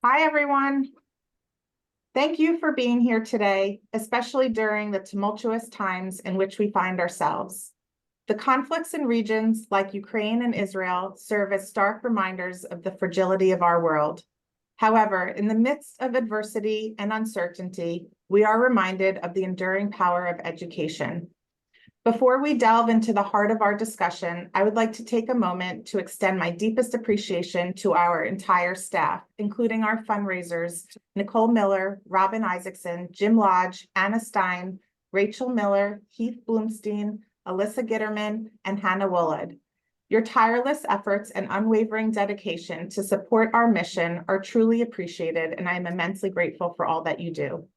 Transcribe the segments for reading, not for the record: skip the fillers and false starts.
Hi, everyone. Thank you for being here today, especially during the tumultuous times in which we find ourselves. The conflicts in regions like Ukraine and Israel serve as stark reminders of the fragility of our world. However, in the midst of adversity and uncertainty, we are reminded of the enduring power of education. Before we delve into the heart of our discussion, I would like to take a moment to extend my deepest appreciation to our entire staff, including our fundraisers, Nicole Miller, Robin Isaacson, Jim Lodge, Anna Stein, Rachel Miller, Heath Bloomstein, Alyssa Gitterman, and Hannah Woolard. Your tireless efforts and unwavering dedication to support our mission are truly appreciated, and I am immensely grateful for all that you do.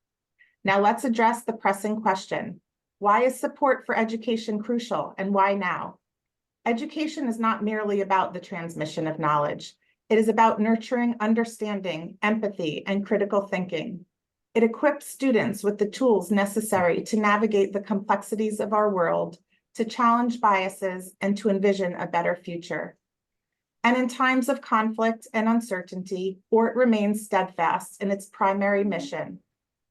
Now let's address the pressing question. Why is support for education crucial, and why now? Education is not merely about the transmission of knowledge. It is about nurturing understanding, empathy, and critical thinking. It equips students with the tools necessary to navigate the complexities of our world, to challenge biases, and to envision a better future. And in times of conflict and uncertainty, ORT remains steadfast in its primary mission: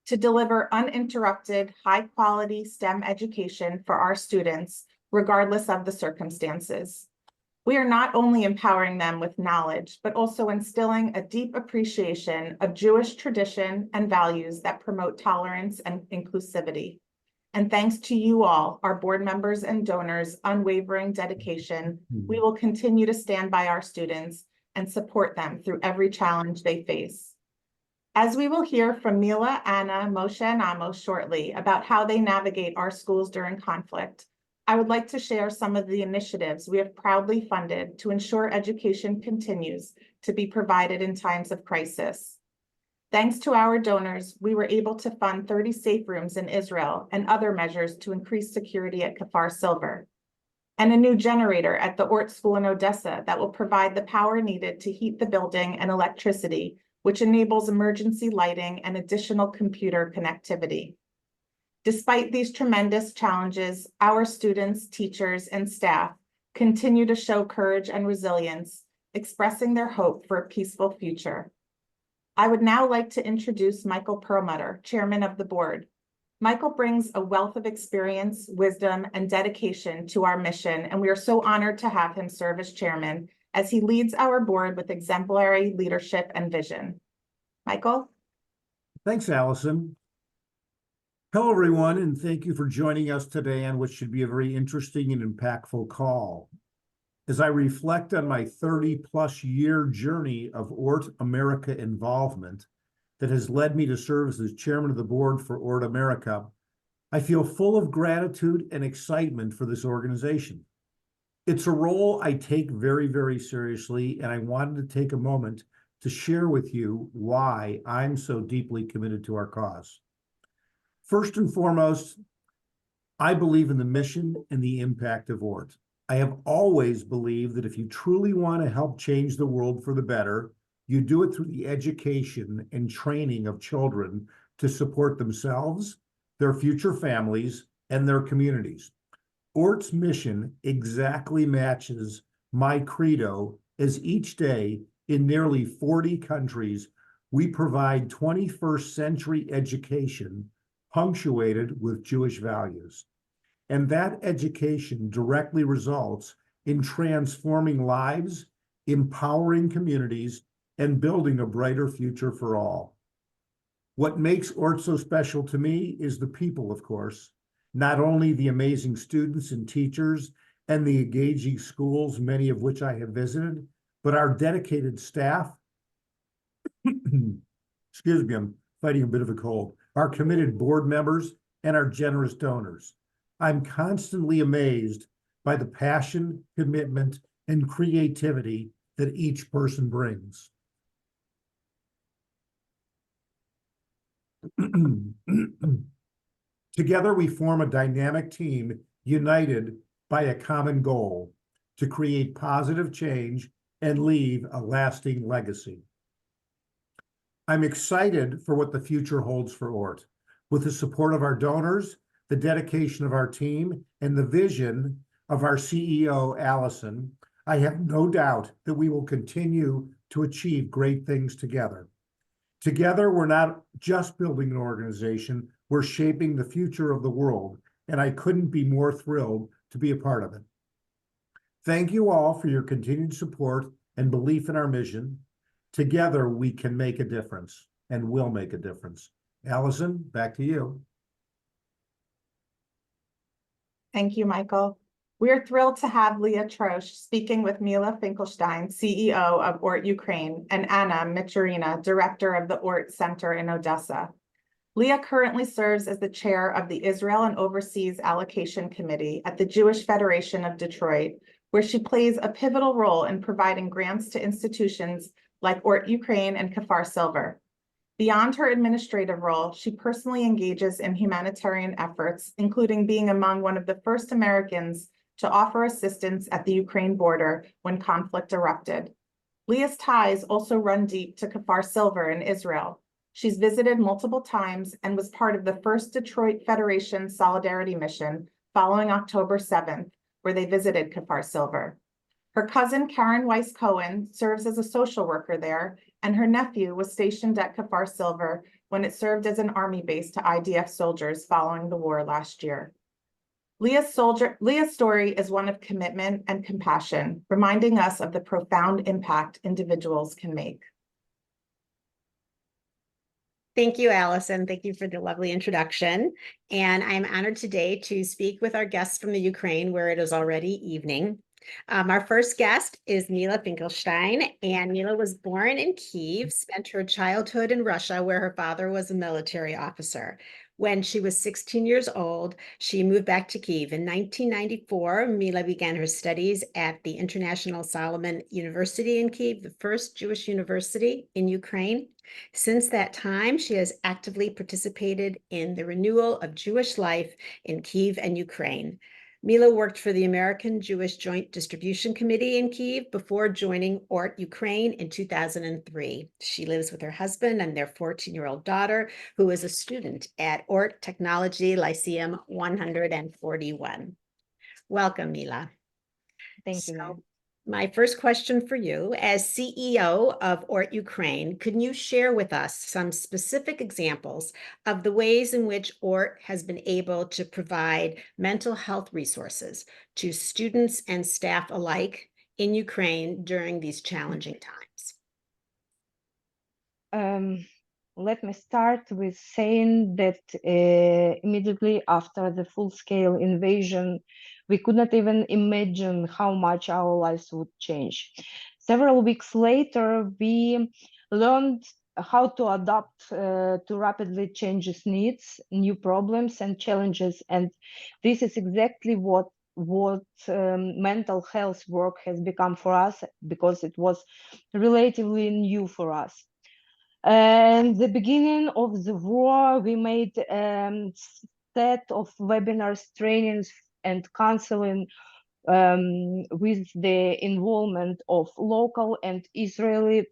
to deliver uninterrupted, high-quality STEM education for our students, regardless of the circumstances. We are not only empowering them with knowledge, but also instilling a deep appreciation of Jewish tradition and values that promote tolerance and inclusivity. And thanks to you all, our board members and donors' unwavering dedication, we will continue to stand by our students and support them through every challenge they face. As we will hear from Mila, Anna, Moshe, and Amos shortly about how they navigate our schools during conflict, I would like to share some of the initiatives we have proudly funded to ensure education continues to be provided in times of crisis. Thanks to our donors, we were able to fund 30 safe rooms in Israel and other measures to increase security at Kfar Silver, and a new generator at the ORT school in Odesa that will provide the power needed to heat the building and electricity, which enables emergency lighting and additional computer connectivity. Despite these tremendous challenges, our students, teachers, and staff continue to show courage and resilience, expressing their hope for a peaceful future. I would now like to introduce Michael Perlmutter, Chairman of the Board. Michael brings a wealth of experience, wisdom, and dedication to our mission, and we are so honored to have him serve as chairman as he leads our board with exemplary leadership and vision. Michael? Thanks, Allison. Hello, everyone, and thank you for joining us today on what should be a very interesting and impactful call. As I reflect on my 30-plus year journey of ORT America involvement that has led me to serve as chairman of the board for ORT America, I feel full of gratitude and excitement for this organization. It's a role I take very, very seriously, and I wanted to take a moment to share with you why I'm so deeply committed to our cause. First and foremost, I believe in the mission and the impact of ORT. I have always believed that if you truly want to help change the world for the better, you do it through the education and training of children to support themselves, their future families, and their communities. ORT's mission exactly matches my credo, as each day in nearly 40 countries, we provide 21st century education punctuated with Jewish values. And that education directly results in transforming lives, empowering communities, and building a brighter future for all. What makes ORT so special to me is the people, of course, not only the amazing students and teachers and the engaging schools, many of which I have visited, but our dedicated staff, excuse me, I'm fighting a bit of a cold, our committed board members, and our generous donors. I'm constantly amazed by the passion, commitment, and creativity that each person brings. Together, we form a dynamic team united by a common goal: to create positive change and leave a lasting legacy. I'm excited for what the future holds for ORT. With the support of our donors, the dedication of our team, and the vision of our CEO, Allison, I have no doubt that we will continue to achieve great things together. Together, we're not just building an organization, we're shaping the future of the world, and I couldn't be more thrilled to be a part of it. Thank you all for your continued support and belief in our mission. Together, we can make a difference and will make a difference. Allison, back to you. Thank you, Michael. We are thrilled to have Leah Trosh speaking with Mila Finkelshtein, CEO of ORT Ukraine, and Anna Michurina, Director of the ORT Center in Odesa. Leah currently serves as the chair of the Israel and Overseas Allocation Committee at the Jewish Federation of Detroit, where she plays a pivotal role in providing grants to institutions like ORT Ukraine and Kfar Silver. Beyond her administrative role, she personally engages in humanitarian efforts, including being among one of the first Americans to offer assistance at the Ukraine border when conflict erupted. Leah's ties also run deep to Kfar Silver in Israel. She's visited multiple times and was part of the first Detroit Federation Solidarity Mission following October 7th, where they visited Kfar Silver. Her cousin, Karen Weiss-Cohen, serves as a social worker there, and her nephew was stationed at Kfar Silver when it served as an army base to IDF soldiers following the war last year. Leah's story is one of commitment and compassion, reminding us of the profound impact individuals can make. Thank you, Allison. Thank you for the lovely introduction. And I'm honored today to speak with our guests from the Ukraine, where it is already evening. Our first guest is Mila Finkelshtein, and Mila was born in Kyiv, spent her childhood in Russia, where her father was a military officer. When she was 16 years old, she moved back to Kyiv. In 1994, Mila began her studies at the International Solomon University in Kyiv, the first Jewish university in Ukraine. Since that time, she has actively participated in the renewal of Jewish life in Kyiv and Ukraine. Mila worked for the American Jewish Joint Distribution Committee in Kyiv before joining ORT Ukraine in 2003. She lives with her husband and their 14-year-old daughter, who is a student at ORT Technology Lyceum 141. Welcome, Mila. Thank you. My first question for you, as CEO of ORT Ukraine, can you share with us some specific examples of the ways in which ORT has been able to provide mental health resources to students and staff alike in Ukraine during these challenging times? Let me start with saying that immediately after the full-scale invasion, we could not even imagine how much our lives would change. Several weeks later, we learned how to adapt to rapidly changing needs, new problems and challenges, and this is exactly what mental health work has become for us, because it was relatively new for us. And the beginning of the war, we made a set of webinars, trainings, and counseling with the involvement of local and Israeli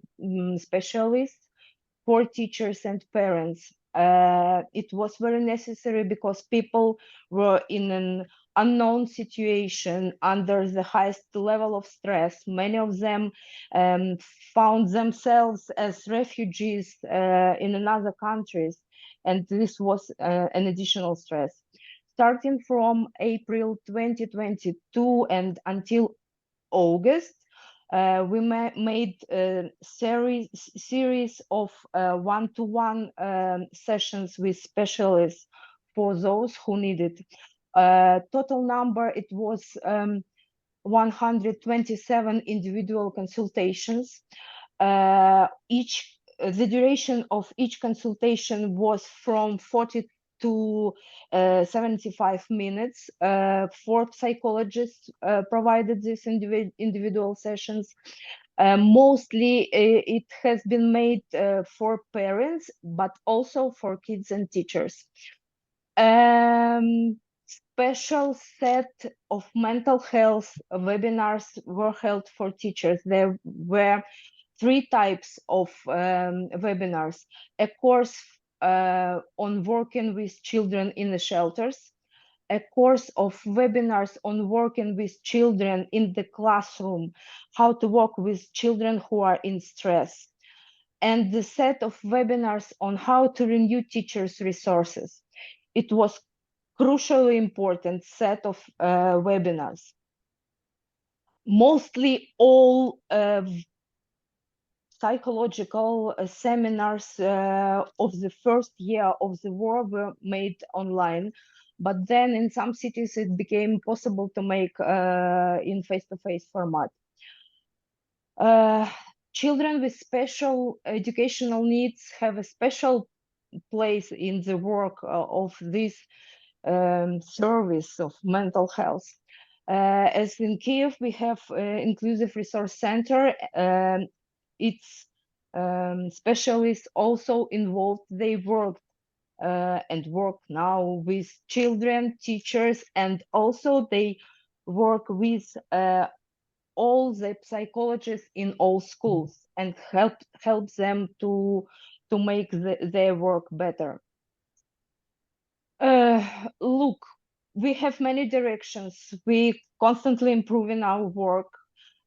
specialists for teachers and parents. It was very necessary because people were in an unknown situation under the highest level of stress. Many of them found themselves as refugees in another countries, and this was an additional stress. Starting from April 2022 and until August, we made a series of one-to-one sessions with specialists for those who needed. Total number, it was 127 individual consultations. The duration of each consultation was from 40 to 75 minutes. 4 psychologists provided these individual sessions. Mostly it has been made for parents, but also for kids and teachers. Special set of mental health webinars were held for teachers. There were 3 types of webinars: a course on working with children in the shelters, a course of webinars on working with children in the classroom, how to work with children who are in stress, and the set of webinars on how to renew teachers' resources. It was crucially important set of webinars. Mostly all psychological seminars of the first year of the war were made online, but then in some cities it became possible to make in face-to-face format. Children with special educational needs have a special place in the work of this service of mental health. As in Kiev, we have Inclusive Resource Center. Its specialists also involved. They worked and work now with children, teachers, and also they work with all the psychologists in all schools and help them to make their work better. Look, we have many directions. We constantly improving our work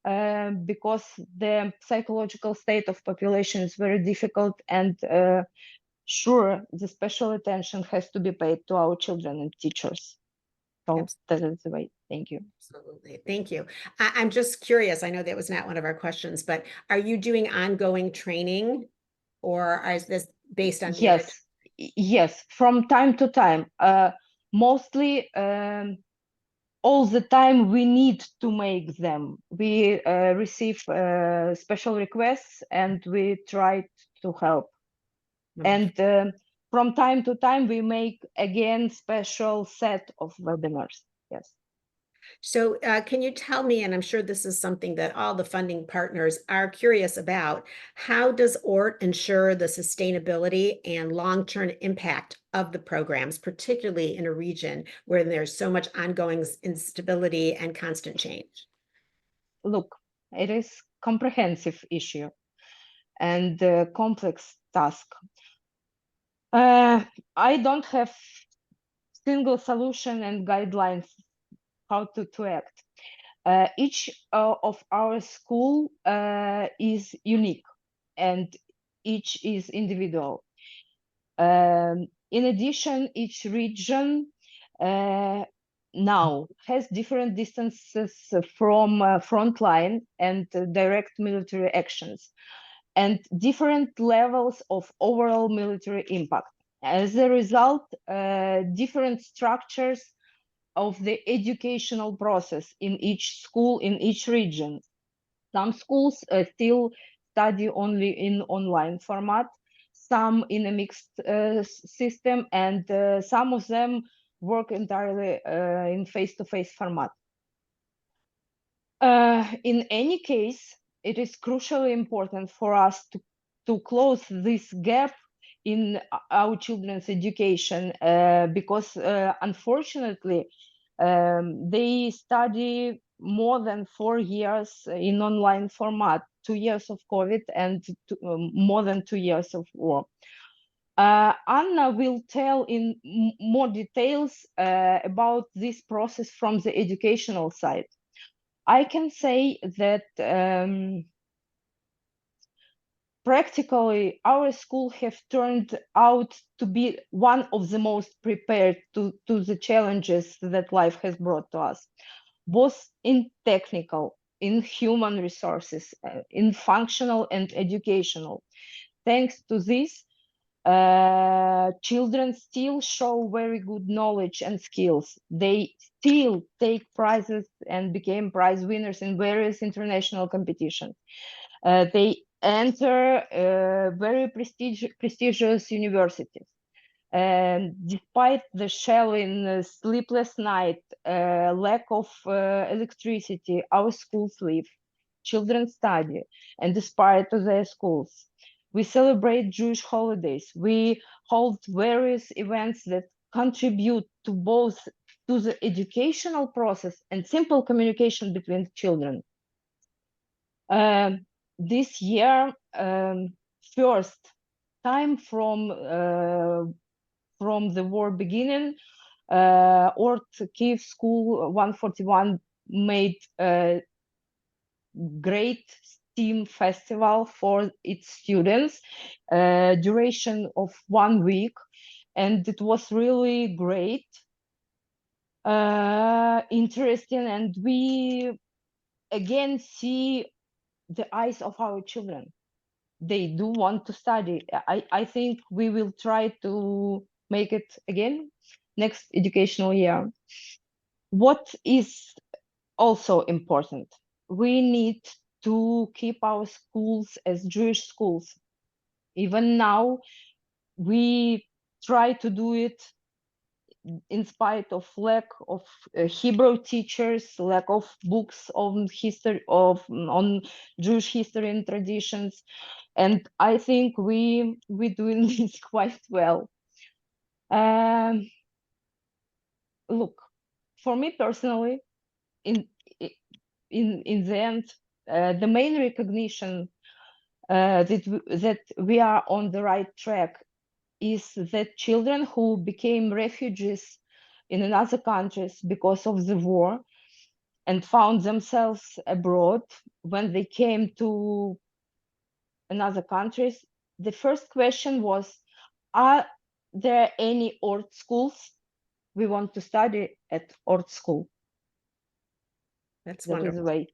because the psychological state of population is very difficult, and sure, the special attention has to be paid to our children and teachers. So that is the way. Thank you. Absolutely. Thank you. I'm just curious. I know that was not one of our questions, but are you doing ongoing training, or is this based on? Yes, yes, from time to time. Mostly all the time we need to make them. We receive special requests and we try to help. And from time to time, we make again special set of webinars. Yes. So can you tell me, and I'm sure this is something that all the funding partners are curious about, how does ORT ensure the sustainability and long-term impact of the programs, particularly in a region where there's so much ongoing instability and constant change? Look, it is a comprehensive issue and a complex task. I don't have single solution and guidelines how to act. Each of our school is unique and each is individual. In addition, each region now has different distances from front line and direct military actions, and different levels of overall military impact. As a result, different structures of the educational process in each school, in each region. Some schools still study only in online format, some in a mixed system, and some of them work entirely in face-to-face format. In any case, it is crucially important for us to close this gap in our children's education because unfortunately they study more than 4 years in online format, 2 years of COVID and more than 2 years of war. Anna will tell in more details about this process from the educational side. I can say that practically our school have turned out to be one of the most prepared to the challenges that life has brought to us, both in technical, in human resources, in functional and educational. Thanks to this, children still show very good knowledge and skills. They still take prizes and became prize winners in various international competitions. They enter very prestigious universities. And despite the shelling, sleepless night, lack of electricity, our schools live, children study, and despite of their schools. We celebrate Jewish holidays. We hold various events that contribute to both to the educational process and simple communication between children. This year, first time from the war beginning, ORT Kiev School 141 made great team festival for its students, duration of 1 week, and it was really great, interesting, and we again see the eyes of our children. They do want to study. I think we will try to make it again next educational year. What is also important, we need to keep our schools as Jewish schools. Even now, we try to do it in spite of lack of Hebrew teachers, lack of books on history on Jewish history and traditions, and I think we're doing this quite well. Look, for me personally, in the end, the main recognition that we are on the right track is that children who became refugees in another countries because of the war and found themselves abroad, when they came to another countries, the first question was, are there any ORT schools? We want to study at ORT school. That's That is wonderful. the way.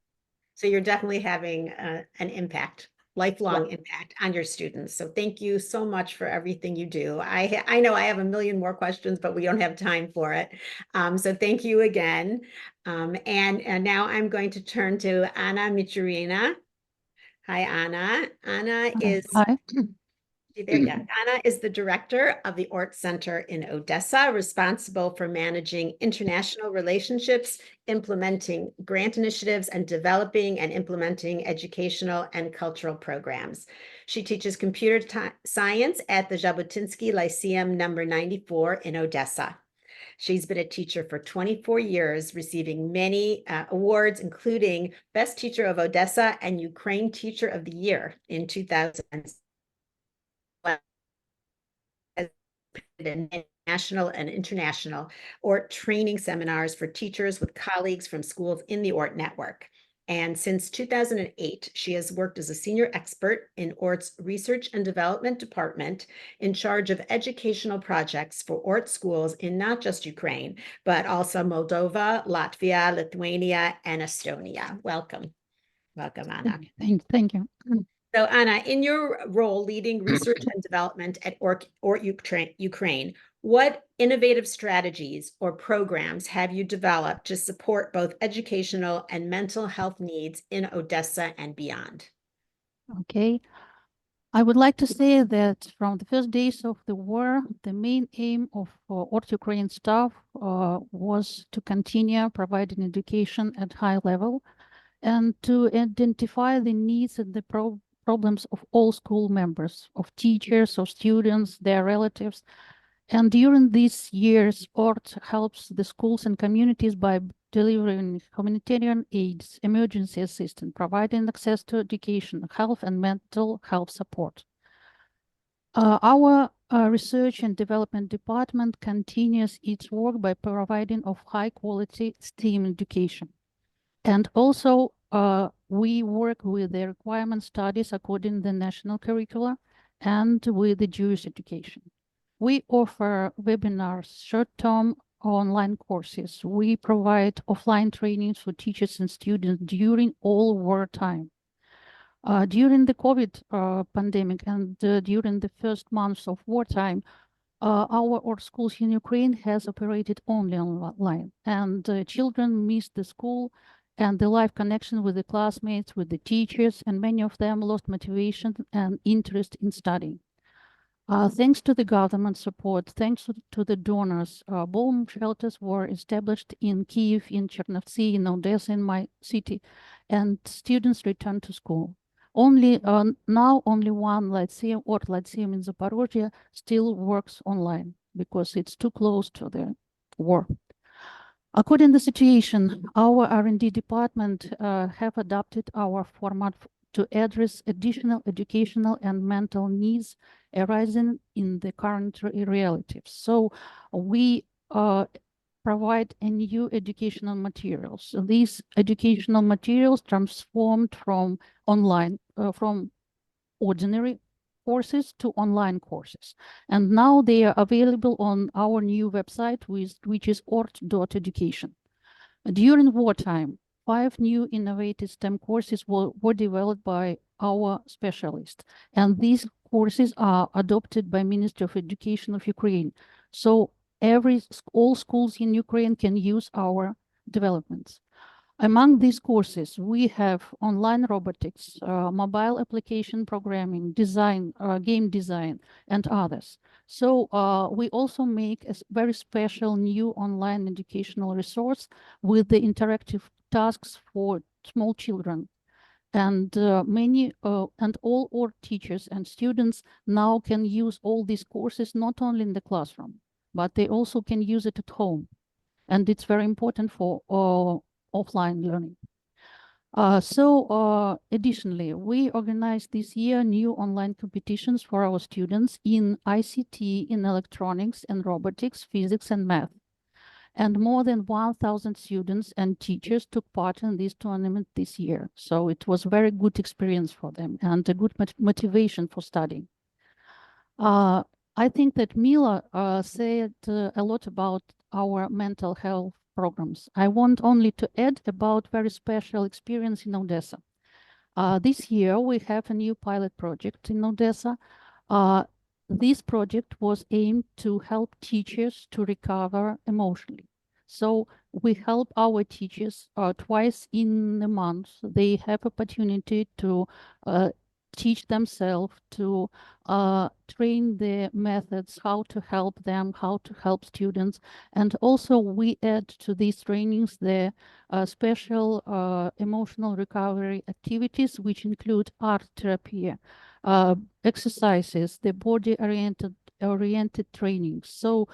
So you're definitely having an impact, lifelong Yeah. impact on your students. So thank you so much for everything you do. I know I have a million more questions, but we don't have time for it. So thank you again. And now I'm going to turn to Anna Michurina. Hi, Anna. Anna is Hi. there. Yeah, Anna is the director of the ORT Center in Odesa, responsible for managing international relationships, implementing grant initiatives, and developing and implementing educational and cultural programs. She teaches computer science at the Jabotinsky Lyceum number 94 in Odesa. She's been a teacher for 24 years, receiving many awards, including Best Teacher of Odesa and Ukraine Teacher of the Year in 2006. National and international ORT training seminars for teachers with colleagues from schools in the ORT network. And since 2008, she has worked as a senior expert in ORT's research and development department in charge of educational projects for ORT schools in not just Ukraine, but also Moldova, Latvia, Lithuania, and Estonia. Welcome. Welcome, Anna. Thank you. So Anna, in your role leading research and development at ORT Ukraine, what innovative strategies or programs have you developed to support both educational and mental health needs in Odesa and beyond? Okay. I would like to say that from the first days of the war, the main aim of ORT Ukraine staff was to continue providing education at high level and to identify the needs and the problems of all school members, of teachers, of students, their relatives. And during these years, ORT helps the schools and communities by delivering humanitarian aids, emergency assistance, providing access to education, health and mental health support. Our research and development department continues its work by providing of high quality STEAM education. And also we work with the requirement studies according to the national curricula and with the Jewish education. We offer webinars, short-term online courses. We provide offline trainings for teachers and students during all wartime. During the COVID pandemic and during the first months of wartime, our ORT schools in Ukraine has operated only online, and children missed the school and the live connection with the classmates, with the teachers, and many of them lost motivation and interest in studying. Thanks to the government support, thanks to the donors, bomb shelters were established in Kyiv, in Chernivtsi, in Odesa, in my city, and students returned to school. Now only one lyceum, ORT Lyceum in Zaporozhye, still works online because it's too close to the war. According to the situation, our R&D department have adapted our format to address additional educational and mental needs arising in the current realities. So we provide a new educational materials. These educational materials transformed from online, from ordinary courses to online courses. And now they are available on our new website, which is ORT.education. During wartime, 5 new innovative STEM courses were developed by our specialists. And these courses are adopted by Ministry of Education of Ukraine. So all schools in Ukraine can use our developments. Among these courses, we have online robotics, mobile application programming, design, game design, and others. So we also make a very special new online educational resource with the interactive tasks for small children. And all ORT teachers and students now can use all these courses not only in the classroom, but they also can use it at home. And it's very important for offline learning. Additionally, we organized this year new online competitions for our students in ICT, in electronics and robotics, physics and math. And more than 1,000 students and teachers took part in this tournament this year. So it was a very good experience for them and a good motivation for studying. I think that Mila said a lot about our mental health programs. I want only to add about very special experience in Odesa. This year, we have a new pilot project in Odesa. This project was aimed to help teachers to recover emotionally. So we help our teachers twice in a month. They have opportunity to teach themselves, to train the methods, how to help them, how to help students. And also we add to these trainings the special emotional recovery activities, which include art therapy, exercises, the body-oriented training. So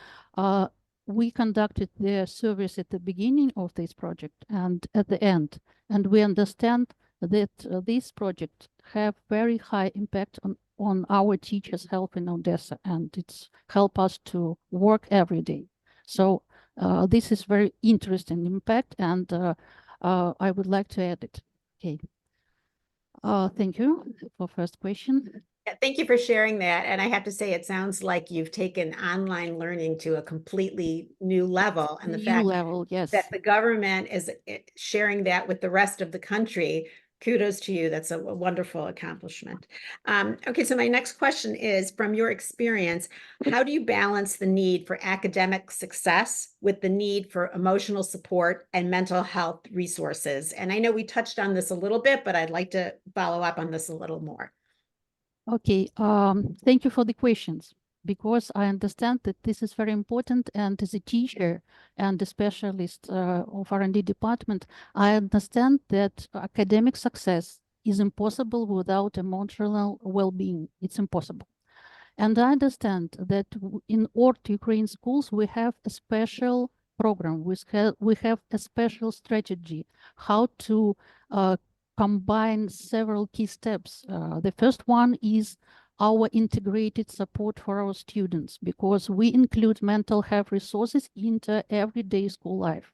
we conducted the service at the beginning of this project and at the end. And we understand that this project have very high impact on our teachers' health in Odesa, and it's help us to work every day. So this is very interesting impact, and I would like to add it. Okay. Thank you for first question. Yeah, thank you for sharing that. And I have to say, it sounds like you've taken online learning to a completely new level. And the fact yes, that the government is sharing that with the rest of the country, kudos to you. That's a wonderful accomplishment. Okay, so my next question is, from your experience, how do you balance the need for academic success with the need for emotional support and mental health resources? And I know we touched on this a little bit, but I'd like to follow up on this a little more. Okay, thank you for the questions, because I understand that this is very important, and as a teacher and a specialist of R&D department, I understand that academic success is impossible without emotional well-being. It's impossible. And I understand that in ORT Ukraine schools, we have a special program, we have a special strategy how to combine several key steps. The first one is our integrated support for our students, because we include mental health resources into everyday school life.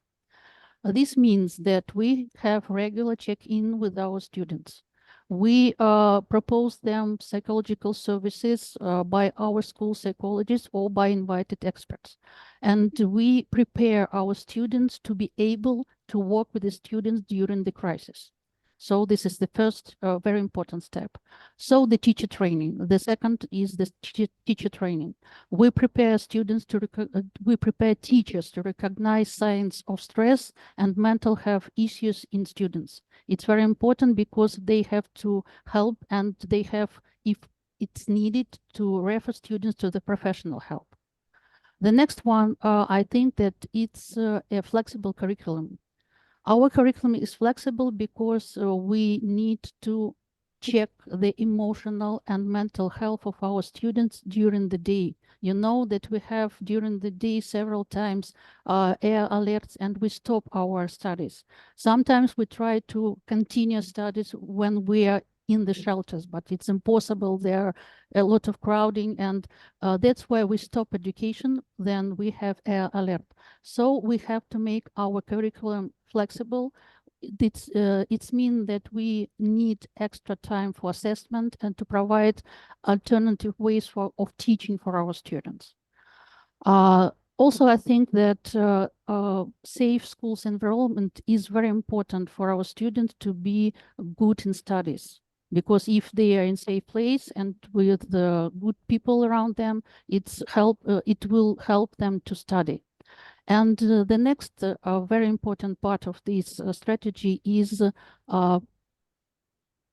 This means that we have regular check-in with our students. We propose them psychological services by our school psychologists or by invited experts. And we prepare our students to be able to work with the students during the crisis. So this is the first very important step. So the teacher training. The second is the teacher training. We prepare students to we prepare teachers to recognize signs of stress and mental health issues in students. It's very important because they have to help, and they have, if it's needed, to refer students to the professional help. The next one, I think that it's a flexible curriculum. Our curriculum is flexible because we need to check the emotional and mental health of our students during the day. You know that we have during the day several times air alerts, and we stop our studies. Sometimes we try to continue studies when we are in the shelters, but it's impossible. There are a lot of crowding, and that's why we stop education. Then we have alert. So we have to make our curriculum flexible. It's mean that we need extra time for assessment and to provide alternative ways of teaching for our students. Also, I think that safe schools environment is very important for our students to be good in studies, because if they are in safe place and with the good people around them, it will help them to study. And the next very important part of this strategy is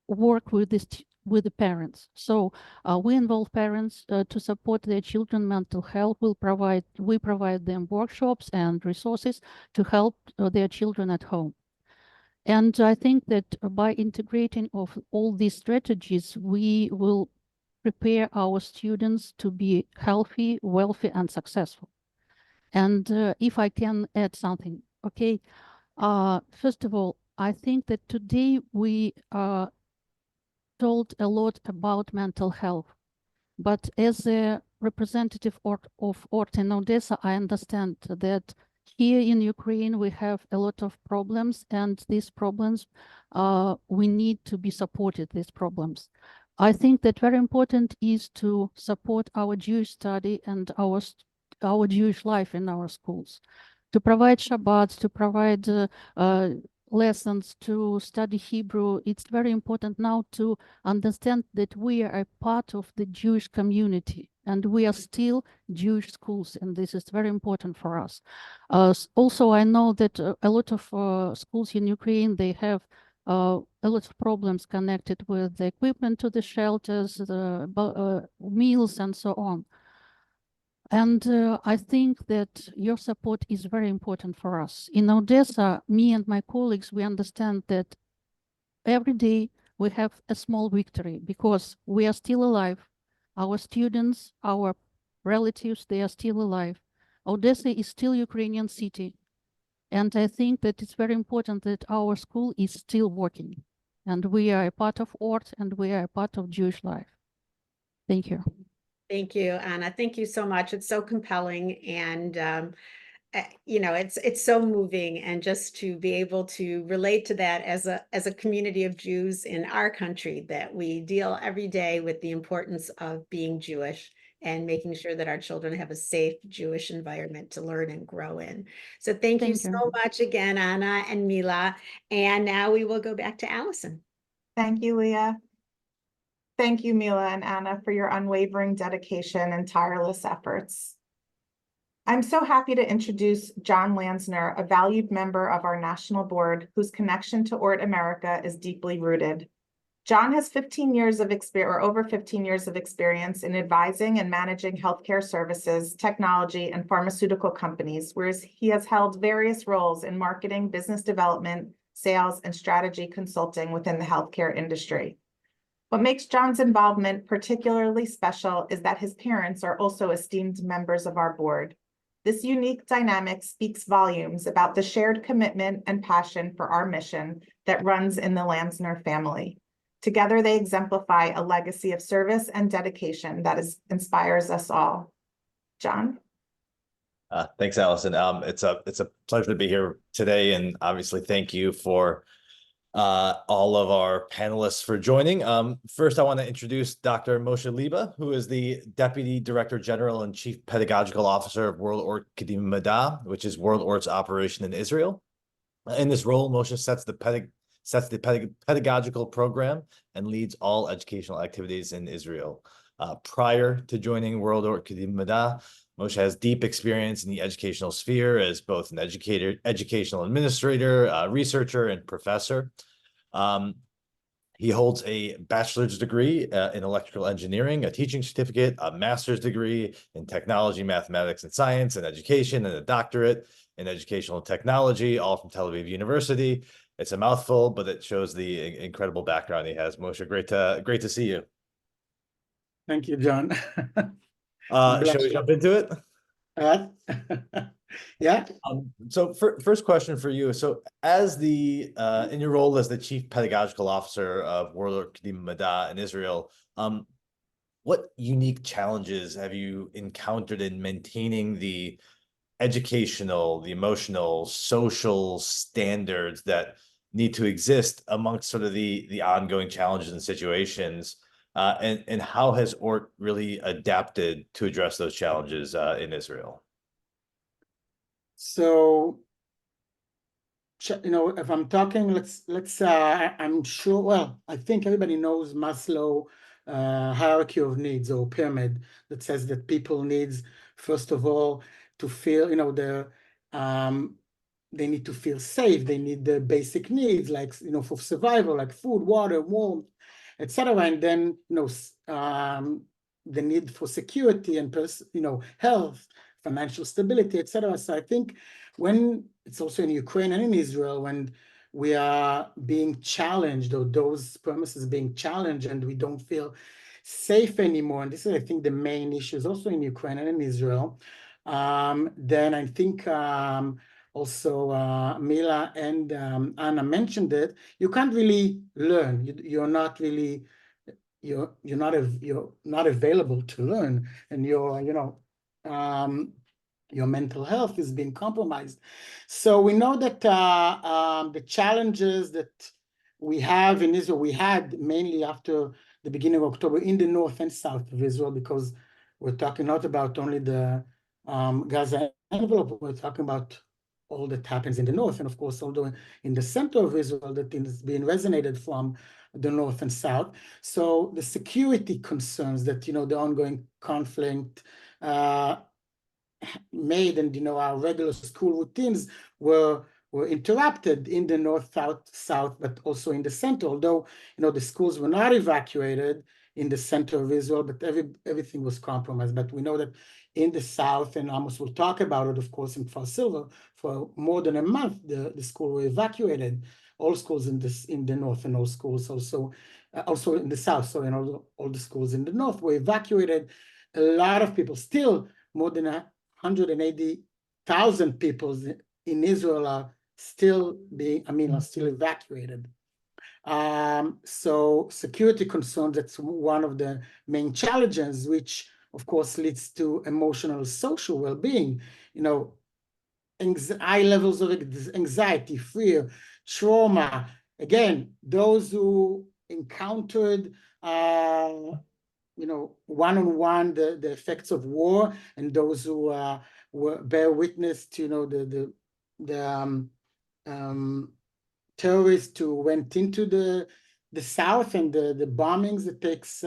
work with the parents. So we involve parents to support their children mental health. We provide them workshops and resources to help their children at home. And I think that by integrating of all these strategies, we will prepare our students to be healthy, wealthy, and successful. And if I can add something, okay. First of all, I think that today we told a lot about mental health, but as a representative of ORT in Odesa, I understand that here in Ukraine we have a lot of problems, and these problems we need to be supported. These problems, I think that very important is to support our Jewish study and our Jewish life in our schools, to provide Shabbat, to provide lessons, to study Hebrew. It's very important now to understand that we are a part of the Jewish community and we are still Jewish schools, and this is very important for us. Also, I know that a lot of schools in Ukraine, they have a lot of problems connected with the equipment to the shelters, the meals, and so on. And I think that your support is very important for us. In Odesa, me and my colleagues, we understand that every day we have a small victory because we are still alive. Our students, our relatives, they are still alive. Odesa is still Ukrainian city. And I think that it's very important that our school is still working. And we are a part of ORT and we are a part of Jewish life. Thank you. Thank you, Anna. Thank you so much. It's so compelling, and you know, it's so moving, and just to be able to relate to that as a community of Jews in our country, that we deal every day with the importance of being Jewish and making sure that our children have a safe Jewish environment to learn and grow in. So thank you so much again, Anna and Mila. And now we will go back to Allison. Thank you, Leah. Thank you, Mila and Anna, for your unwavering dedication and tireless efforts. I'm so happy to introduce John Lansner, a valued member of our national board whose connection to ORT America is deeply rooted. John has 15 years of experience, or over 15 years of experience in advising and managing healthcare services, technology, and pharmaceutical companies, whereas he has held various roles in marketing, business development, sales, and strategy consulting within the healthcare industry. What makes John's involvement particularly special is that his parents are also esteemed members of our board. This unique dynamic speaks volumes about the shared commitment and passion for our mission that runs in the Lansner family. Together, they exemplify a legacy of service and dedication that inspires us all. John? Thanks, Allison. It's a pleasure to be here today, and obviously thank you for all of our panelists for joining. First, I want to introduce Dr. Moshe Leiba, who is the Deputy Director General and Chief Pedagogical Officer of World ORT America, which is World ORT's operation in Israel. In this role, Moshe sets the pedagogical program and leads all educational activities in Israel. Prior to joining World ORT America, Moshe has deep experience in the educational sphere as both an educational administrator, researcher, and professor. He holds a bachelor's degree in electrical engineering, a teaching certificate, a master's degree in technology, mathematics, and science, and education, and a doctorate in educational technology, all from Tel Aviv University. It's a mouthful, but it shows the incredible background he has. Moshe, great to see you. Thank you, John. Shall we jump into it? Yeah. So first question for you. So as the in your role as the Chief Pedagogical Officer of Warlord Kedim Mada in Israel, what unique challenges have you encountered in maintaining the educational, the emotional, social standards that need to exist amongst sort of the ongoing challenges and situations? And how has ORT really adapted to address those challenges in Israel? So, if I'm talking, I'm sure, well, I think everybody knows Maslow hierarchy of needs or pyramid that says that people needs, first of all, to feel, they need to feel safe. They need the basic needs, like, for survival, like food, water, warmth, etc. And then, the need for security and, health, financial stability, etc. So I think when it's also in Ukraine and in Israel, when we are being challenged, or those premises being challenged, and we don't feel safe anymore, and this is, I think, the main issues also in Ukraine and in Israel, then I think also Mila and Anna mentioned it, you can't really learn. You're not really, you're not available to learn, and your mental health is being compromised. So we know that the challenges that we have in Israel, we had mainly after the beginning of October in the north and south of Israel, because we're talking not about only the Gaza envelope, we're talking about all that happens in the north, and of course, although in the center of Israel that is being resonated from the north and south. So the security concerns that, the ongoing conflict made, and our regular school routines were interrupted in the north, south, but also in the center. Although the schools were not evacuated in the center of Israel, but everything was compromised. But we know that in the south, and Amos will talk about it, of course, in Kfar Silver, for more than a month, the school were evacuated. All schools in the north, and all schools also in the south. So all the schools in the north were evacuated. A lot of people, still more than 180,000 people in Israel are still evacuated. So security concerns, that's one of the main challenges, which of course leads to emotional, social well-being, high levels of anxiety, fear, trauma. Again, those who encountered one-on-one the effects of war, and those who bear witness to the terrorists who went into the south, and the bombings that takes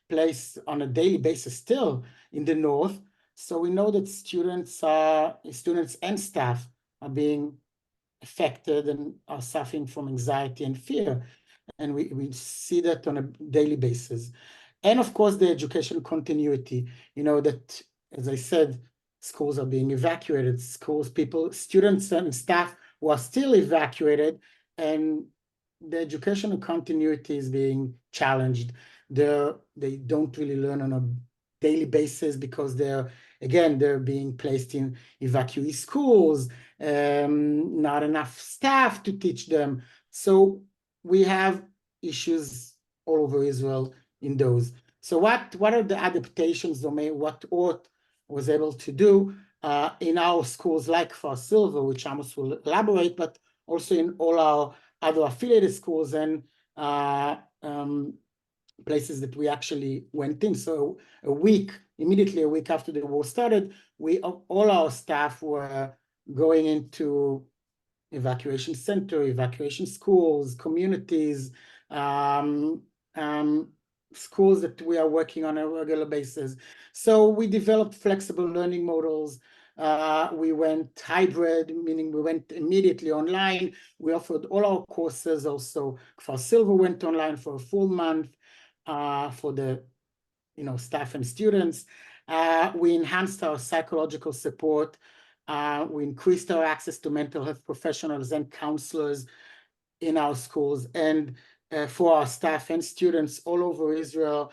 place on a daily basis still in the north. So we know that students and staff are being affected and are suffering from anxiety and fear, and we see that on a daily basis. And of course, the education continuity, that, as I said, schools are being evacuated, students and staff who are still evacuated, and the educational continuity is being challenged. They don't really learn on a daily basis because they're being placed in evacuee schools, not enough staff to teach them. So we have issues all over Israel in those. So what are the adaptations, or what ORT was able to do in our schools like Kfar Silver, which Amos will elaborate, but also in all our other affiliated schools and places that we actually went in. So immediately a week after the war started, all our staff were going into evacuation center, evacuation schools, communities, schools that we are working on a regular basis. So we developed flexible learning models. We went hybrid, meaning we went immediately online. We offered all our courses. Also, Kfar Silver went online for a full month for the staff and students. We enhanced our psychological support. We increased our access to mental health professionals and counselors in our schools, and for our staff and students all over Israel.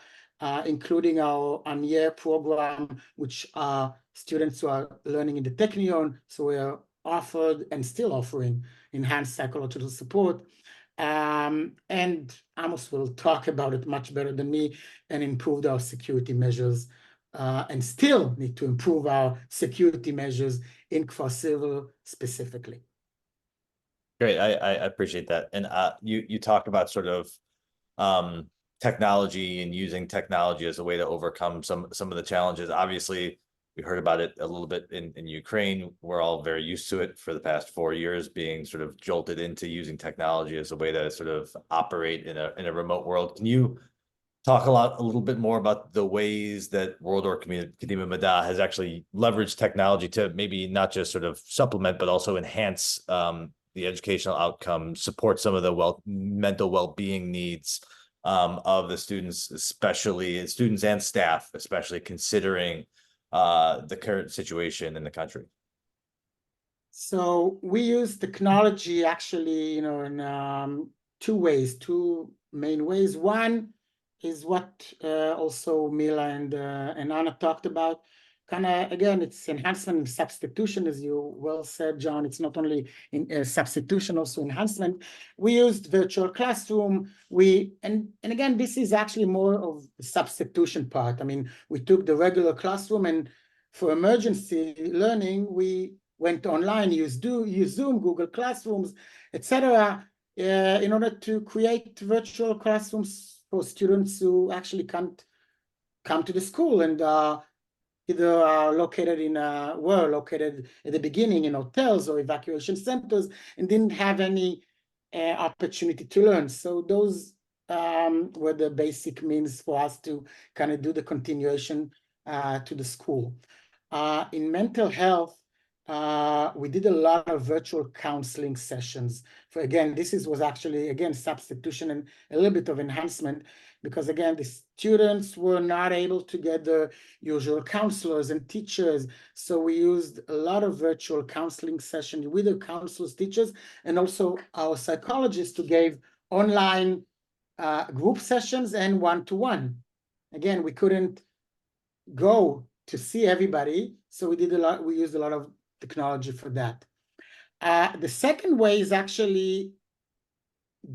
including our Anier program, which are students who are learning in the Technion. So we are offered and still offering enhanced psychological support. And Amos will talk about it much better than me, and improved our security measures, and still need to improve our security measures in Kfar Silver specifically. Great, I appreciate that. And you talk about sort of technology and using technology as a way to overcome some of the challenges. Obviously, we heard about it a little bit in Ukraine. We're all very used to it for the past 4 years, being sort of jolted into using technology as a way to sort of operate in a remote world. Can you talk a little bit more about the ways that World ORT Kedima Mad'a has actually leveraged technology to maybe not just sort of supplement, but also enhance the educational outcomes, support some of the mental well-being needs of the students, especially students and staff, especially considering the current situation in the country? So we use technology actually, in two main ways. One is what also Mila and Anna talked about. Kind of, again, it's enhancement and substitution, as you well said, John. It's not only in substitution, also enhancement. We used virtual classroom. And again, this is actually more of the substitution part. I mean, we took the regular classroom, and for emergency learning, we went online, used Zoom, Google Classrooms, etc., in order to create virtual classrooms for students who actually can't come to the school, and either were located at the beginning in hotels or evacuation centers and didn't have any opportunity to learn. So those were the basic means for us to kind of do the continuation to the school. In mental health, we did a lot of virtual counseling sessions. Was actually, again, substitution and a little bit of enhancement, because again, the students were not able to get the usual counselors and teachers. So we used a lot of virtual counseling sessions with the counselors, teachers, and also our psychologists who gave online group sessions and one-to-one. Again, we couldn't go to see everybody, so we used a lot of technology for that. The second way is actually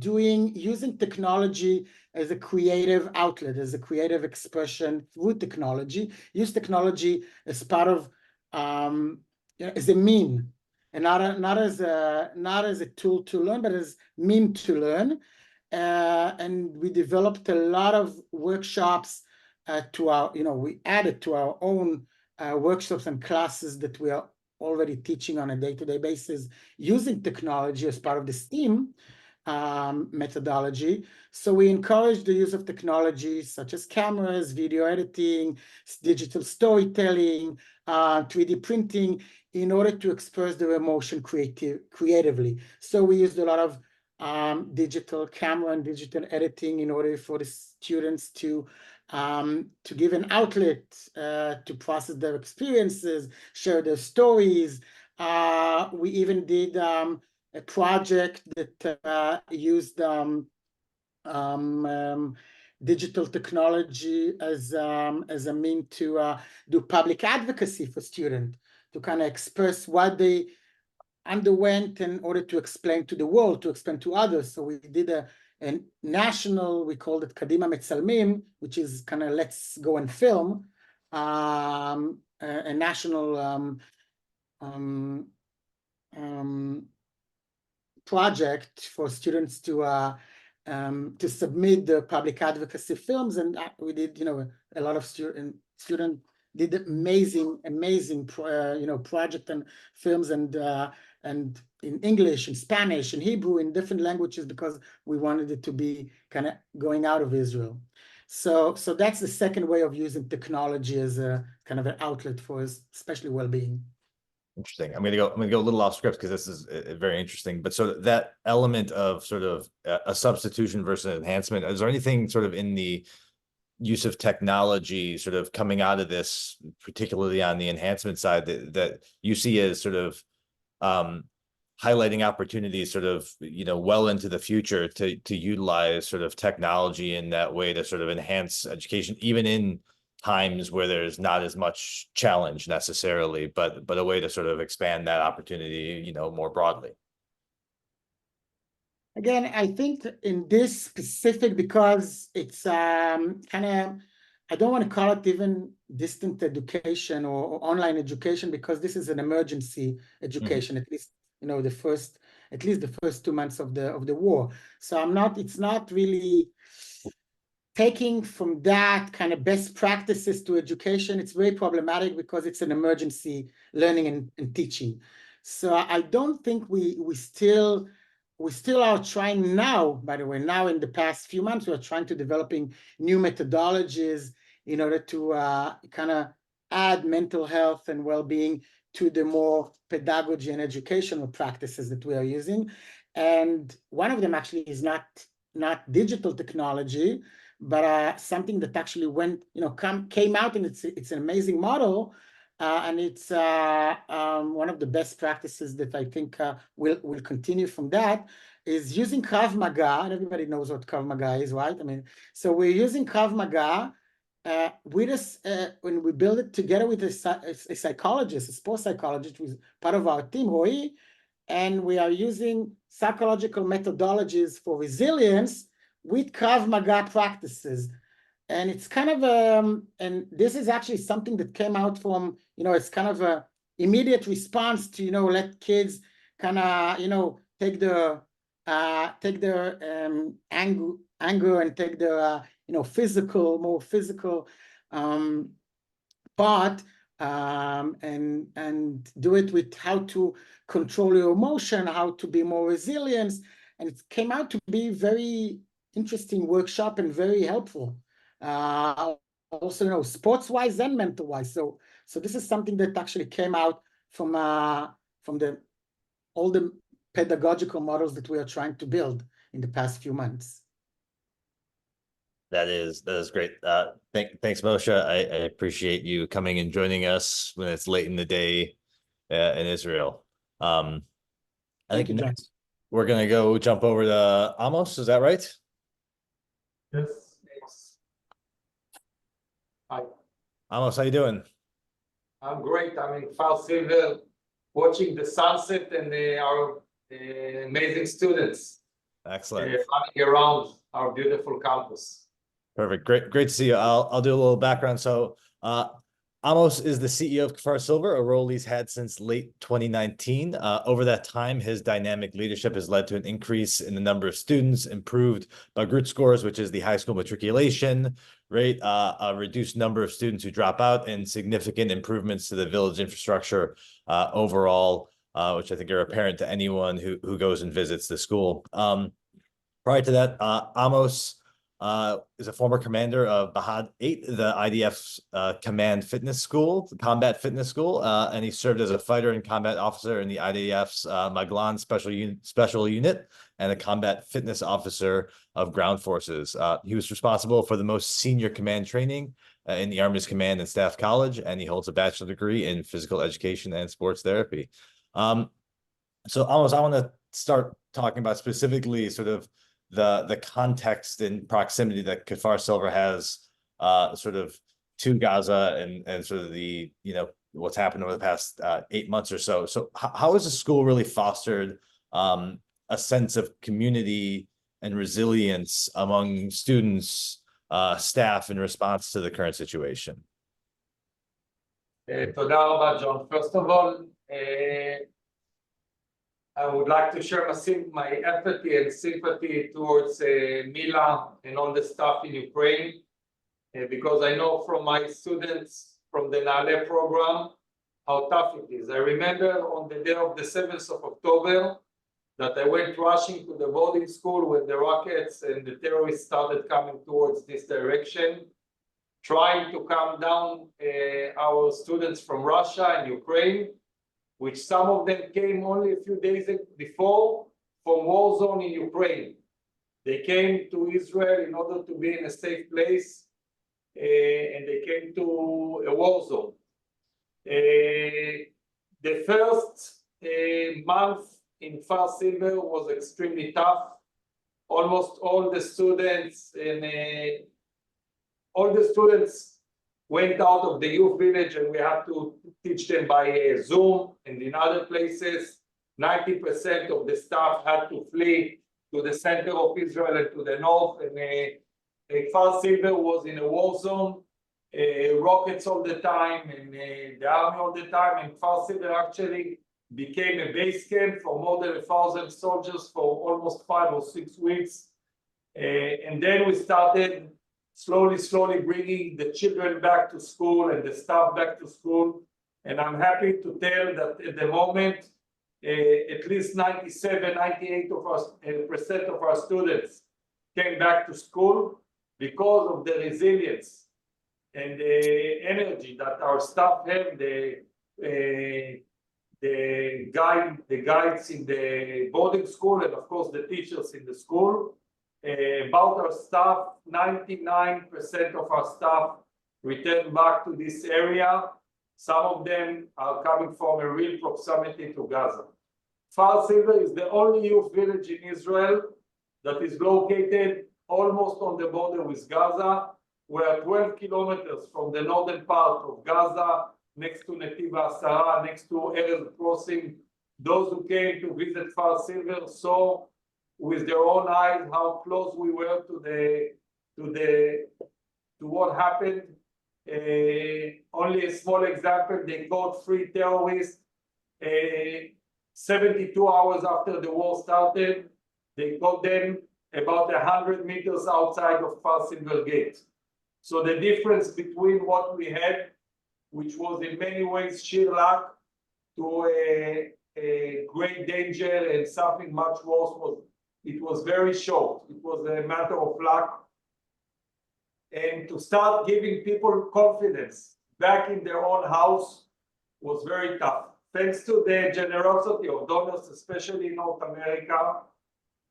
using technology as a creative outlet, as a creative expression through technology. Use technology as part of as a mean, and not as a tool to learn, but as mean to learn. And we developed a lot of workshops to our, we added to our own workshops and classes that we are already teaching on a day-to-day basis using technology as part of the STEAM methodology. So we encourage the use of technology such as cameras, video editing, digital storytelling, 3D printing, in order to express their emotion creatively. So we used a lot of digital camera and digital editing in order for the students to give an outlet to process their experiences, share their stories. We even did a project that used digital technology as a mean to do public advocacy for students, to kind of express what they underwent in order to explain to the world, to explain to others. So we did a national, we called it Kadima Metzalmim, which is kind of let's go and film, a national project for students to submit the public advocacy films, and we did, a lot of students did amazing project and films, and in English, in Spanish, in Hebrew, in different languages, because we wanted it to be kind of going out of Israel. So that's the second way of using technology as a kind of an outlet for especially well-being. Interesting. I'm gonna go a little off script because this is very interesting. But so that element of sort of a substitution versus enhancement, is there anything sort of in the use of technology sort of coming out of this, particularly on the enhancement side, that you see as sort of highlighting opportunities sort of, well into the future to utilize sort of technology in that way to sort of enhance education, even in times where there's not as much challenge necessarily, but a way to sort of expand that opportunity, more broadly. Again, I think in this specific, because it's kind of, I don't want to call it even distant education or online education, because this is an emergency education, at least, at least the first 2 months of the war. So it's not really taking from that kind of best practices to education. It's very problematic because it's an emergency learning and teaching. So I don't think we still are trying now, by the way, now in the past few months, we're trying to developing new methodologies in order to kind of add mental health and well-being to the more pedagogy and educational practices that we are using. And one of them actually is not digital technology, but something that actually came out, and it's an amazing model. And it's one of the best practices that I think will continue from that, is using Krav Maga. And everybody knows what Krav Maga is, right? I mean, so we're using Krav Maga with us when we build it together with a psychologist, a sports psychologist, who's part of our team, Roy, and we are using psychological methodologies for resilience with Krav Maga practices. And it's kind of and this is actually something that came out from, it's kind of a immediate response to, let kids kind of, take their anger and take their, more physical part, and do it with how to control your emotion, how to be more resilient. And it came out to be very interesting workshop and very helpful. Also, sports-wise and mental-wise. So this is something that actually came out from all the pedagogical models that we are trying to build in the past few months. That is great. Thanks, Moshe. I appreciate you coming and joining us when it's late in the day in Israel. I think next we're gonna go jump over to Amos. Is that right? Yes. Hi. Amos, how you doing? I'm great. I'm in Kfar Silver, watching the sunset and our amazing students Excellent. running around our beautiful campus. Perfect. Great to see you. I'll do a little background. So Amos is the CEO of Kfar Silver, a role he's had since late 2019. Over that time, his dynamic leadership has led to an increase in the number of students, improved Bagrut scores, which is the high school matriculation rate, a reduced number of students who drop out, and significant improvements to the village infrastructure overall, which I think are apparent to anyone who goes and visits the school. Prior to that, Amos is a former commander of Bahad 8, the IDF's command fitness school, combat fitness school, and he served as a fighter and combat officer in the IDF's Maglan special unit and a combat fitness officer of ground forces. He was responsible for the most senior command training in the Army's Command and Staff College, and he holds a bachelor's degree in physical education and sports therapy. So Amos, I want to start talking about specifically sort of the context and proximity that Kfar Silver has sort of to Gaza and sort of the, what's happened over the past 8 months or so. So how has the school really fostered a sense of community and resilience among students, staff in response to the current situation? תודה רבה, John. First of all, I would like to share my empathy and sympathy towards Mila and all the staff in Ukraine, because I know from my students from the Nale program how tough it is. I remember on the day of the 7th of October that I went rushing to the boarding school when the rockets and the terrorists started coming towards this direction, trying to calm down our students from Russia and Ukraine, which some of them came only a few days before from war zone in Ukraine. They came to Israel in order to be in a safe place, and they came to a war zone. The first month in Kfar Silver was extremely tough. Almost all the students went out of the youth village, and we had to teach them by Zoom. And in other places, 90% of the staff had to flee to the center of Israel and to the north. And Kfar Silver was in a war zone, rockets all the time, and the army all the time. And Kfar Silver actually became a base camp for more than 1,000 soldiers for almost 5 or 6 weeks. And then we started slowly bringing the children back to school and the staff back to school. And I'm happy to tell that at the moment, at least 98% of our students came back to school because of the resilience and the energy that our staff have, the guides in the boarding school, and of course the teachers in the school. About our staff, 99% of our staff returned back to this area. Some of them are coming from a real proximity to Gaza. Kfar Silver is the only youth village in Israel that is located almost on the border with Gaza. We are 12 kilometers from the northern part of Gaza, next to Netiv HaSara, next to Erez Crossing. Those who came to visit Kfar Silver saw with their own eyes how close we were to what happened. Only a small example: they caught 3 terrorists 72 hours after the war started. They caught them about 100 meters outside of Kfar Silver Gate. So the difference between what we had, which was in many ways sheer luck, to a great danger and something much worse, it was very short. It was a matter of luck. And to start giving people confidence back in their own house was very tough. Thanks to the generosity of donors, especially in North America,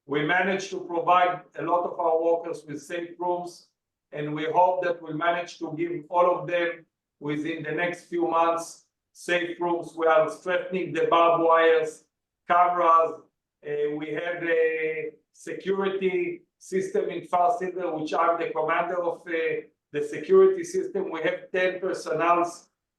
we managed to provide a lot of our workers with safe rooms, and we hope that we'll manage to give all of them within the next few months safe rooms. We are strengthening the barbed wires, cameras. We have a security system in Kfar Silver, which I'm the commander of the security system. We have 10 personnel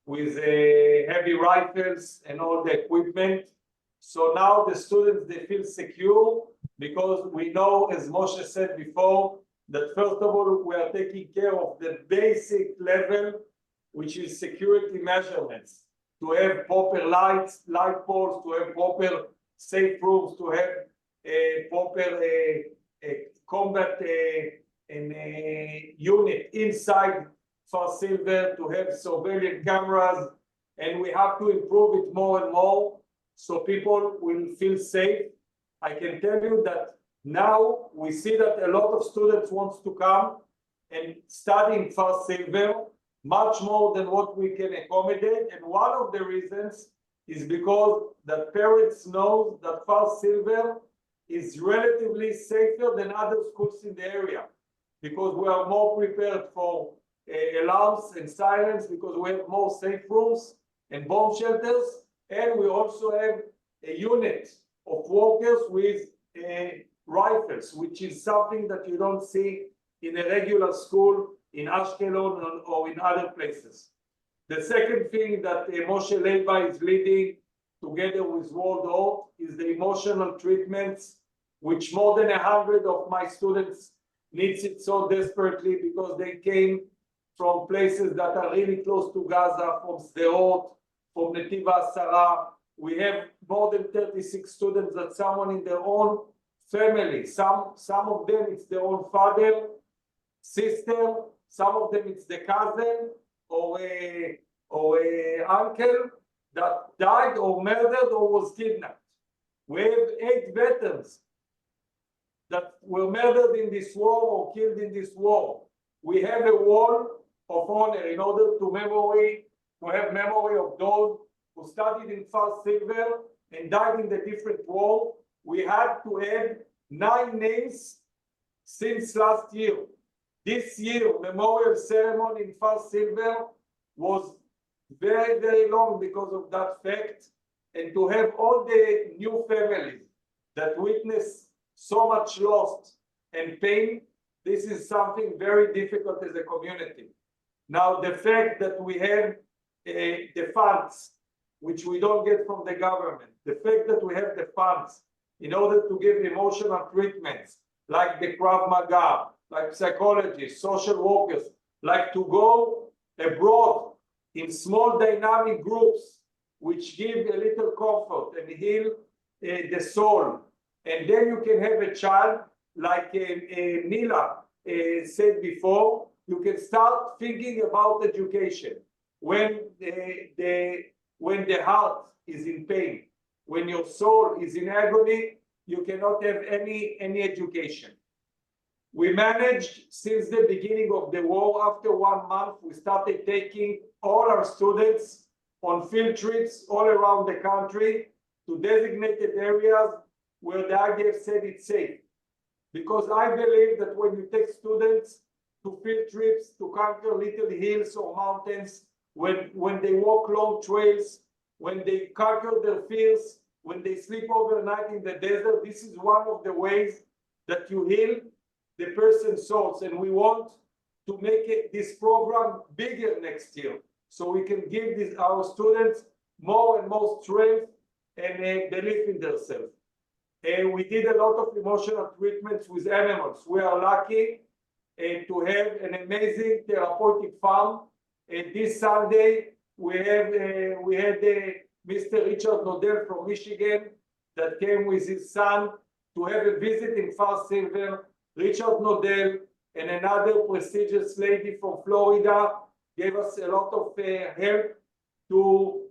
with heavy rifles and all the equipment. So now the students, they feel secure, because we know, as Moshe said before, that first of all, we are taking care of the basic level, which is security measurements, to have proper light poles, to have proper safe rooms, to have proper combat unit inside Kfar Silver, to have surveillance cameras, and we have to improve it more and more so people will feel safe. I can tell you that now we see that a lot of students want to come and study in Kfar Silver, much more than what we can accommodate. And one of the reasons is because the parents know that Kfar Silver is relatively safer than other schools in the area, because we are more prepared for alarms and sirens, because we have more safe rooms and bomb shelters, and we also have a unit of workers with rifles, which is something that you don't see in a regular school in Ashkelon or in other places. The second thing that Moshe Leiba is leading together with World ORT is the emotional treatments, which more than 100 of my students needs it so desperately, because they came from places that are really close to Gaza, from Sderot, from Netiv HaSara. We have more than 36 students that someone in their own family, some of them it's their own father, sister, some of them it's the cousin or a uncle that died or murdered or was kidnapped. We have 8 veterans that were murdered in this war or killed in this war. We have a wall of honor in order to have memory of those who studied in Kfar Silver and died in the different war. We had to add 9 names since last year. This year, memorial ceremony in Kfar Silver was very, very long because of that fact. and to have all the new families that witness so much loss and pain, this is something very difficult as a community. Now, the fact that we have the funds, which we don't get from the government, the fact that we have the funds in order to give emotional treatments, like the Krav Maga, like psychologists, social workers, like to go abroad in small dynamic groups, which give a little comfort and heal the soul. And then you can have a child, like Mila said before, you can start thinking about education when the heart is in pain, when your soul is in agony, you cannot have any education. We managed since the beginning of the war. After 1 month, we started taking all our students on field trips all around the country to designated areas where the IDF said it's safe. Because I believe that when you take students to field trips to conquer little hills or mountains, when they walk long trails, when they conquer their fears, when they sleep overnight in the desert, this is one of the ways that you heal the person's souls. And we want to make this program bigger next year, so we can give our students more and more strength and belief in themselves. And we did a lot of emotional treatments with animals. We are lucky to have an amazing therapeutic farm. And this Sunday, we had Mr. Richard Nodell from Michigan that came with his son to have a visit in Kfar Silver. Richard Nodell and another prestigious lady from Florida gave us a lot of help to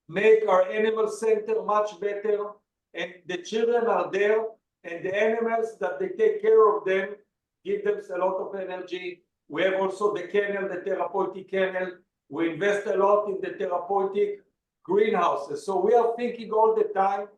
make our animal center much better. And the children are there, and the animals that they take care of them give them a lot of energy. We have also the kennel, the therapeutic kennel. We invest a lot in the therapeutic greenhouses. So we are thinking all the time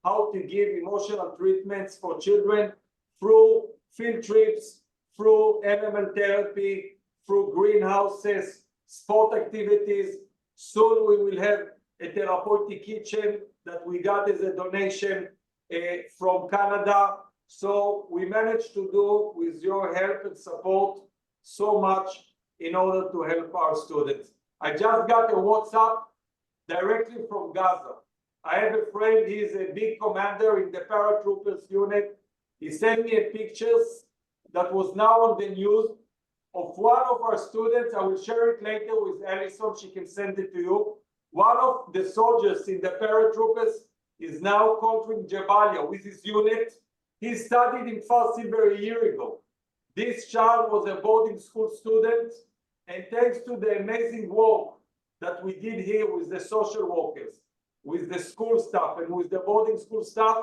how to give emotional treatments for children through field trips, through animal therapy, through greenhouses, sport activities. Soon we will have a therapeutic kitchen that we got as a donation from Canada. So we managed to do, with your help and support, so much in order to help our students. I just got a WhatsApp directly from Gaza. I have a friend, he's a big commander in the paratroopers unit. He sent me pictures that was now on the news of one of our students. I will share it later with Alison, she can send it to you. One of the soldiers in the paratroopers is now conquering Jabalia with his unit. He studied in Kfar Silver a year ago. This child was a boarding school student, and thanks to the amazing work that we did here with the social workers, with the school staff, and with the boarding school staff,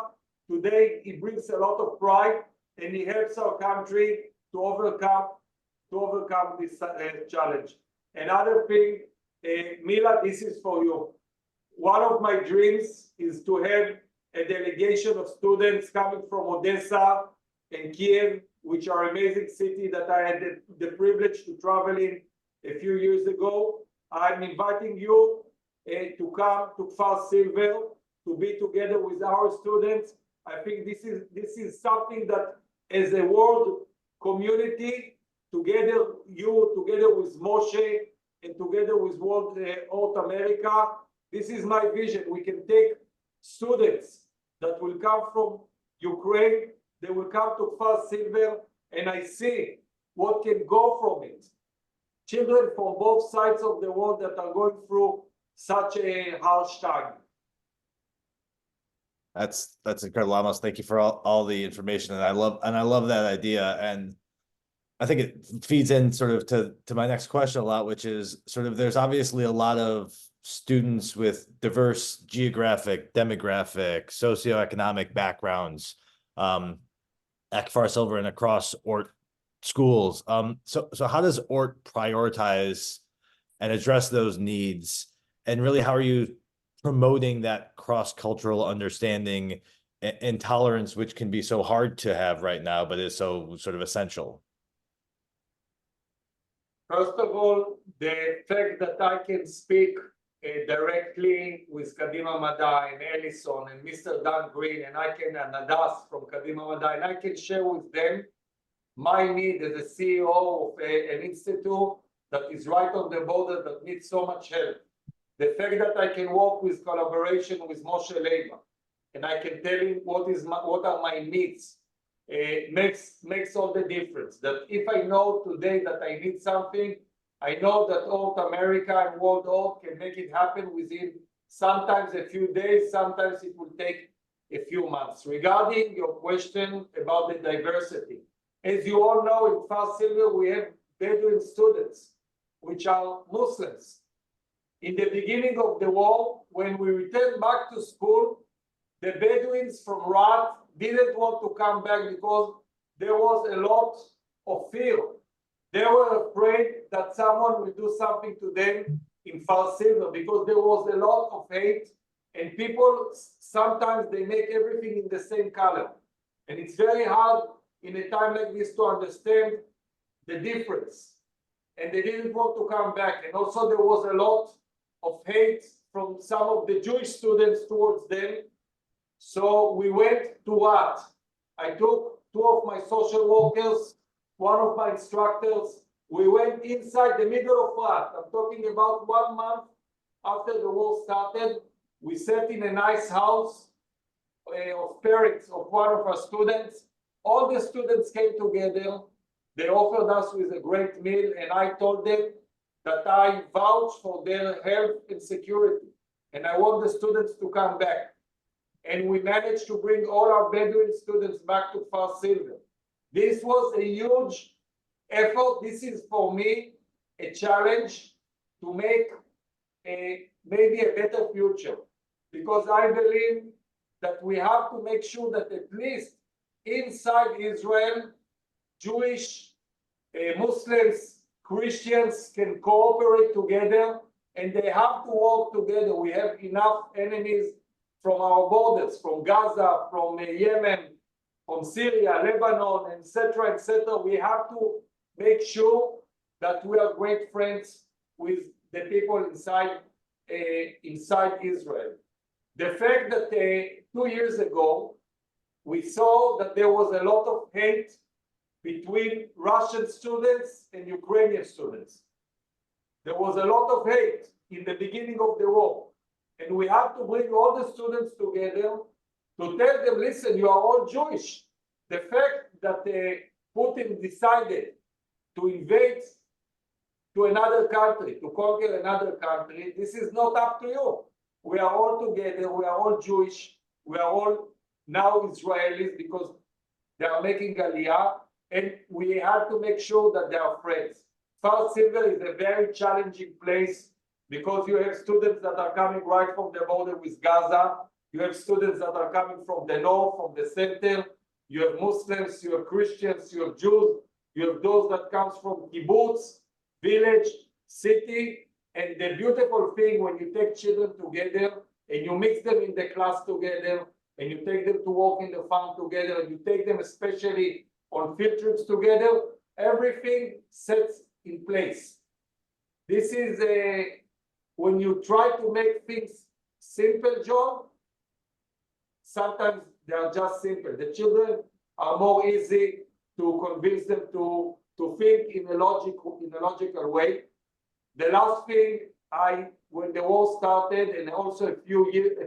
today he brings a lot of pride, and he helps our country to overcome this challenge. Another thing, Mila, this is for you. One of my dreams is to have a delegation of students coming from Odesa and Kiev, which are amazing cities that I had the privilege to travel in a few years ago. I'm inviting you to come to Kfar Silver to be together with our students. I think this is something that, as a world community, together with Moshe and together with ORT America, this is my vision. We can take students that will come from Ukraine, they will come to Kfar Silver, and I see what can go from it. Children from both sides of the world that are going through such a harsh time. That's incredible, Amos. Thank you for all the information, and I love that idea. And I think it feeds in sort of to my next question a lot, which is sort of, there's obviously a lot of students with diverse geographic, demographic, socioeconomic backgrounds at Kfar Silver and across ORT schools. So how does ORT prioritize and address those needs? And really, how are you promoting that cross-cultural understanding and tolerance, which can be so hard to have right now, but is so sort of essential? First of all, the fact that I can speak directly with Kadima Madai and Ellison and Mr. Dan Green and Nadas from Kadima Madai, and I can share with them my need as a CEO of an institute that is right on the border that needs so much help. The fact that I can work with collaboration with Moshe Leiba, and I can tell him what are my needs, makes all the difference. That if I know today that I need something, I know that ORT America and World ORT can make it happen within sometimes a few days, sometimes it will take a few months. Regarding your question about the diversity, as you all know, in Kfar Silver, we have Bedouin students, which are Muslims. In the beginning of the war, when we returned back to school, the Bedouins from Rat didn't want to come back because there was a lot of fear. They were afraid that someone will do something to them in Kfar Silver because there was a lot of hate, and people sometimes they make everything in the same color. And it's very hard in a time like this to understand the difference. And they didn't want to come back. And also there was a lot of hate from some of the Jewish students towards them. So we went to what? I took 2 of my social workers, 1 of my instructors. We went inside the middle of Rat. I'm talking about 1 month after the war started. We sat in a nice house of parents of 1 of our students. All the students came together. They offered us with a great meal, and I told them that I vouch for their health and security, and I want the students to come back. And we managed to bring all our Bedouin students back to Kfar Silver. This was a huge effort. This is, for me, a challenge to make maybe a better future, because I believe that we have to make sure that at least inside Israel, Jewish, Muslims, Christians can cooperate together, and they have to work together. We have enough enemies from our borders, from Gaza, from Yemen, from Syria, Lebanon, etc., etc. We have to make sure that we are great friends with the people inside Israel. The fact that 2 years ago, we saw that there was a lot of hate between Russian students and Ukrainian students. There was a lot of hate in the beginning of the war. And we have to bring all the students together to tell them, listen, you are all Jewish. The fact that Putin decided to invade to another country, to conquer another country, this is not up to you. We are all together, we are all Jewish, we are all now Israelis because they are making Aliyah, and we have to make sure that they are friends. Kfar Silver is a very challenging place because you have students that are coming right from the border with Gaza, you have students that are coming from the north, from the center, you have Muslims, you have Christians, you have Jews, you have those that comes from kibbutz, village, city, and the beautiful thing when you take children together and you mix them in the class together and you take them to walk in the farm together and you take them especially on field trips together, everything sets in place. This is when you try to make things simple, John, sometimes they are just simple. The children are more easy to convince them to think in a logical way. The last thing, when the war started, and also a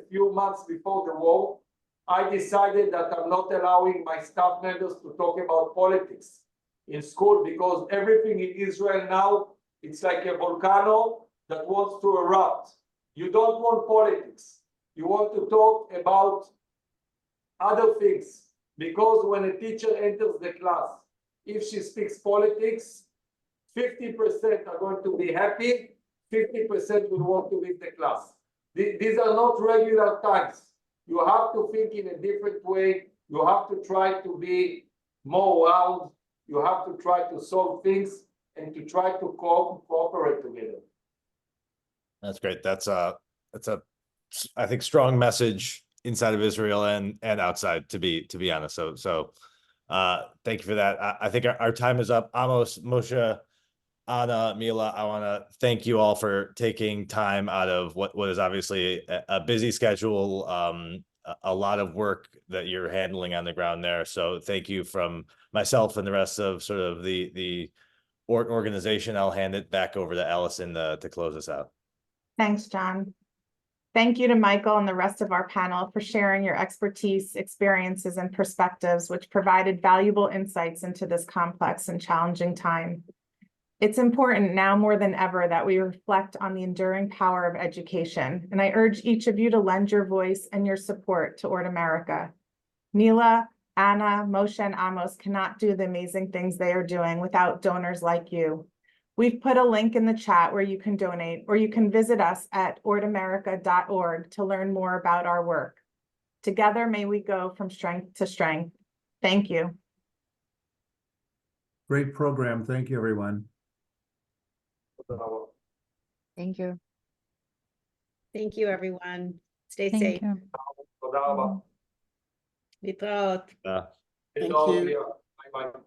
few months before the war, I decided that I'm not allowing my staff members to talk about politics in school, because everything in Israel now, it's like a volcano that wants to erupt. You don't want politics. You want to talk about other things, because when a teacher enters the class, if she speaks politics, 50% are going to be happy, 50% will want to leave the class. These are not regular times. You have to think in a different way. You have to try to be more round. You have to try to solve things and to try to cooperate together. That's great. That's a I think strong message inside of Israel and outside, to be honest. So thank you for that. I think our time is up. Amos, Moshe, Anna, Mila, I want to thank you all for taking time out of what is obviously a busy schedule, a lot of work that you're handling on the ground there. So thank you from myself and the rest of sort of the ORT organization. I'll hand it back over to Allison to close us out. Thanks, John. Thank you to Michael and the rest of our panel for sharing your expertise, experiences, and perspectives, which provided valuable insights into this complex and challenging time. It's important now more than ever that we reflect on the enduring power of education, and I urge each of you to lend your voice and your support to ORT America. Mila, Anna, Moshe, and Amos cannot do the amazing things they are doing without donors like you. We've put a link in the chat where you can donate, or you can visit us at ortamerica.org to learn more about our work. Together, may we go from strength to strength. Thank you. Great program. Thank you, everyone. Thank you. Thank you, everyone. Stay Thank safe. you. תודה רבה. להתראות. Thank you. ביי ביי.